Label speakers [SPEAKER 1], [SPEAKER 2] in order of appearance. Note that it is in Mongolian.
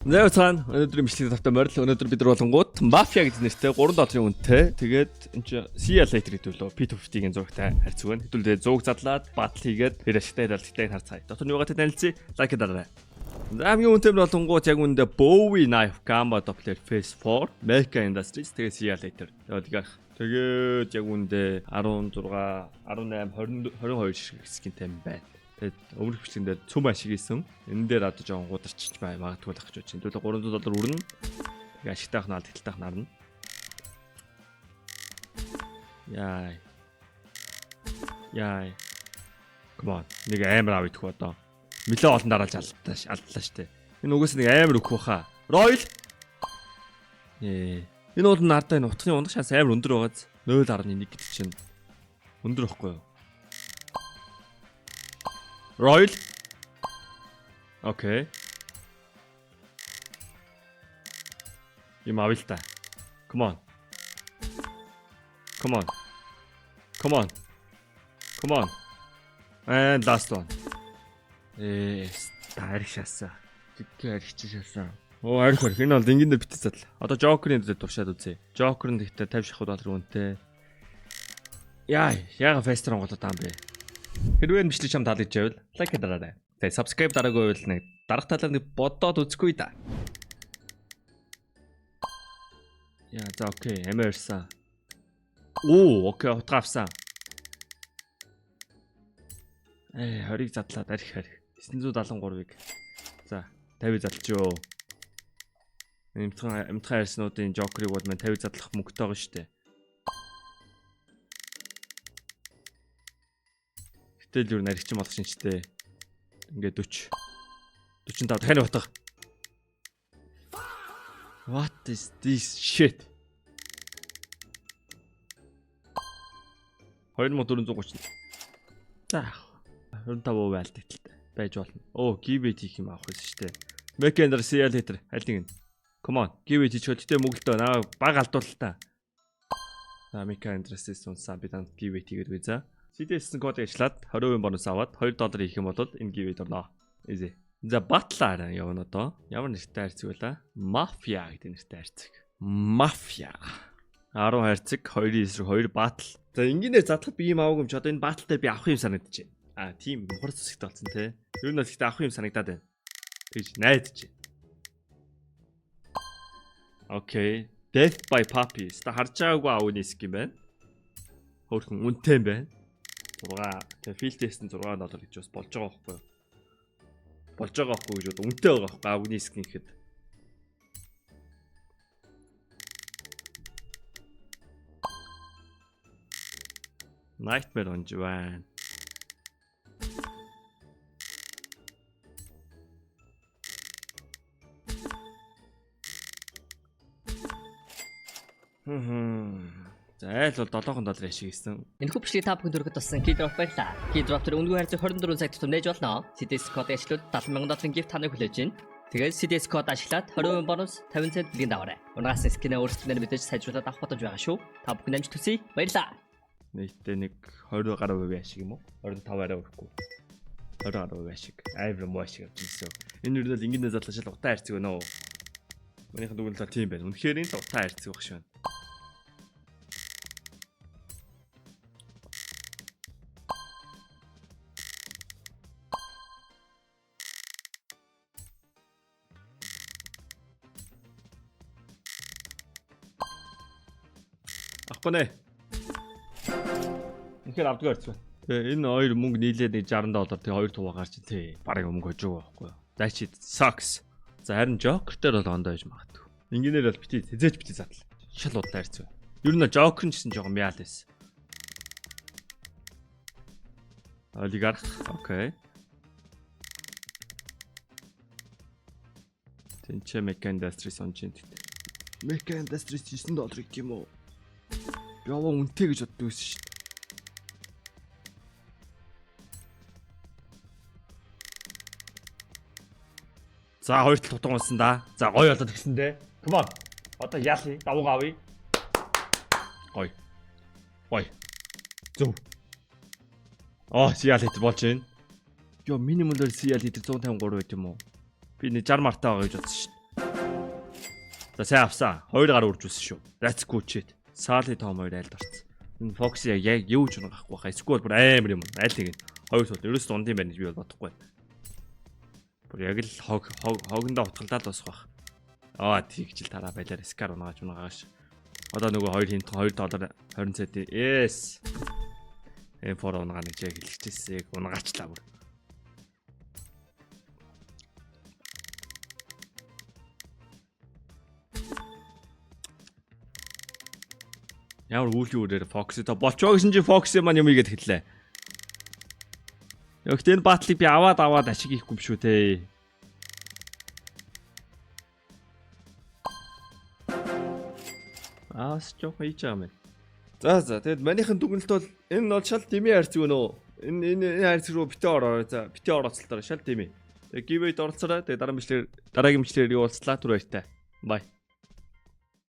[SPEAKER 1] Нөөцхан өнөөдрийн бичлэг тавтай морил өнөөдөр бид нар болонгууд мафия гэж нэртэй 3 долларын үнэтэй. Тэгээд энэ чи CL-ээр хэдүүлөө P250-ийн зурагтай харьцаг байна. Хэдүүлээ зууг задлаад батал хийгээд тэр ашигтай далдагтайг харцгаая. Дотор нь юугаатай танилцъя. Лайк дараарай. За хамгийн үнэтэй болонгууд яг үүндээ Bowie Knife Gamma Doppler Phase 4 Mecha Industries тэгээд CL-ээр. Тэгээд яг үүндээ 16, 18, 20, 22 шиг скинтэй юм байна. Тэгээд өмнөх бичлэгэн дээр цөм ашиг хийсэн. Энэ дээр одоо жоохон гударчиж магадгүй л ах гэж байна. Тэгвэл $300 үрнэ. Тэгээ ашигтайх нь алдагтайх нарна. Яй. Come on. Нэг амар авъя гэх одоо. Нилээ олон дараалж алдлаа штэ. Энэ угаас нэг амар өгөх баха. Royal. Энэ бол нардаа энэ утгын ундах шанс амар өндөр байгааз 0.1 гэдэг чинь өндөр байхгүй юу? Royal. Окей. Юм авъя л та. Come on. And last one. Таарих шаасаа. Тэггээр аригч шаасаа. Оо арих. Энэ бол ингэн дээр битээ задал. Одоо Joker-ийн дээр туршаад үзье. Joker нь гэхдээ 50 шахуу доллар үнэтэй. Яага фестер онголоо таам бэ. Хэрвээ бичлэг чам таалагдж байвал лайк дараарай. Тэгээ subscribe дараагүй байвал нэг дарах талаар нэг бодоод үзэхгүй да. За окей, эмэрсэн. Окей, утгаавсан. 20-ыг задлаад арих. 973-ыг. За, 50 задлчихё. Эмтхан хайрснуудын Joker-ыг бол мань 50 задлах мөнгөтэй байгаа шүү дээ. Тэгэл юу наригч болох шинжтэй. Ингээд 40. 45 дахин утга. What is this shit? 2430. За. 25% айлтгталтай байж болно. Give-it хийх юм авах гэсэн шүү дээ. Mecha CL литр аль нэг нь. Come on, give-it хийчихвэл тэгтээ мөглөө наа баг алдуулалтаа. За Mecha Industries унсаа бид give-it хийгээд үгүй за. CDS кодыг ажиллаад 20% бонус аваад $2 хийх юм бол энэ give-it орно. Easy. За батлаа явна одоо. Ямар нэртэй хайрцаг байлаа? Mafia гэдэг нэртэй хайрцаг. Mafia. 10 хайрцаг, 2-ийн эсрэг 2 батл. За ингээнээр задлахад би юм аваагүй юм чи одоо энэ батл дээр би авах юм санагдаж байна. Тийм мухар зүсэгтэй болсон те. Ер нь бол ихтэй авах юм санагдаад байна. Тэгж найдаж байна. Окей. Death by Puppy. Ста харж байгаагүй аавны скин байна. Хөөрхөн үнэтэй юм байна. 6 тэгээ field test нь $6 гэж бас болж байгаа байхгүй юу? Болж байгаа байхгүй гэж бод үнэтэй байгаа байхгүй аавны скин гэхэд. Nightmare on Joanne. За айл бол $7 ашиг хийсэн.
[SPEAKER 2] Энэхүү бичлэгийг та бүхэнд өргөд болсон Keydrop байлаа. Keydrop төр үнэгүй харьцаг 24 цаг тутам нээж болно. CDS код ажиллаад $70,000 gift таныг хүлээж байна. Тэгээд CDS код ажиллаад 20% бонус 50 цент бэлгийн даваарай. Унагаас скинээ өөрсдөө мэдээж сайжруулаад авах бодож байгаа шүү. Та бүхэн амжилт хүсье. Баярлалаа.
[SPEAKER 1] Нийтдээ нэг 20 гаруй хувийн ашиг юм уу? 25 арай өрөхгүй. 20 гаруй хувийн ашиг. Айвар муу ашиг авч ирсэн. Энэ юу л ингэнэ задлашаал утаа хайрцаг байна уу? Манийхан дүгнэлт тийм байна. Үнэхээр энэ утаа хайрцаг байх швэн. Ахгүй нэ. Үнэхээр авдгаа харцгаа. Тэгээ энэ хоёр мөнгө нийлээд $60 тэгээ 2 туваа гарч тий. Бараг мөнгө хожиг байхгүй юу? That shit sucks. За харин Joker дээр бол ондоо иж магадгүй. Ингээнээр бол бити зээж задал. Шал удлаа харцгаа. Ер нь Joker нь гэсэн жоохон мяал байсан. Олигарх. Окей. Тэнцээ Mecha Industries онжин гэдэг. Mecha Industries $9 гэх юм уу? Би аваа үнэтэй гэж боддог байсан шүү дээ. За хоёр тал тутан унсан да. За гоё болоод гисэн дээ. Come on. Одоо яалаа давуугаа авъя. Гоё. Зөв. CL литр болж байна. Йоо минимумлэр CL литр 153 байт юм уу? Би нэг 60 мартаа байгаа гэж бодсон шин. За сайн авсан. 2 гар үржүүлсэн шүү. That's good shit. Саали том 2 айлд орсон. Энэ Fox яг юу ч унахгүй баха. Эсвэл бүр амар юм. Аль нэг нь 2 сул. Ерөөс дундын байна гэж би бол бодохгүй байна. Бүр яг л хогондоо утгалдаад босох бах. Тэгж л тараа байлаар Scar унгааж. Одоо нөгөө 2 хинт $2 20 цент. Yes. M4 унгаа гэж яг хэлчихсэн. Унгаачлаа бүр. Ямар үүлийн үрээр Fox та болчоо гэсэн чи Fox маань юм игээд хэллээ. Яг энэ батлыг би аваад ашиг хийхгүй юм шүү те. Жоох хийж байгаа юм. За тэгэд манийхэн дүгнэлт бол энэ бол шал дими хайрц юу нөө. Энэ хайрц руу битээ ороо. За битээ орооцолтоор шал дими. Тэгээ гивэд оролцороо. Тэгээ дараагийн бичлэр юу болцлаа түр баяртай. Бай.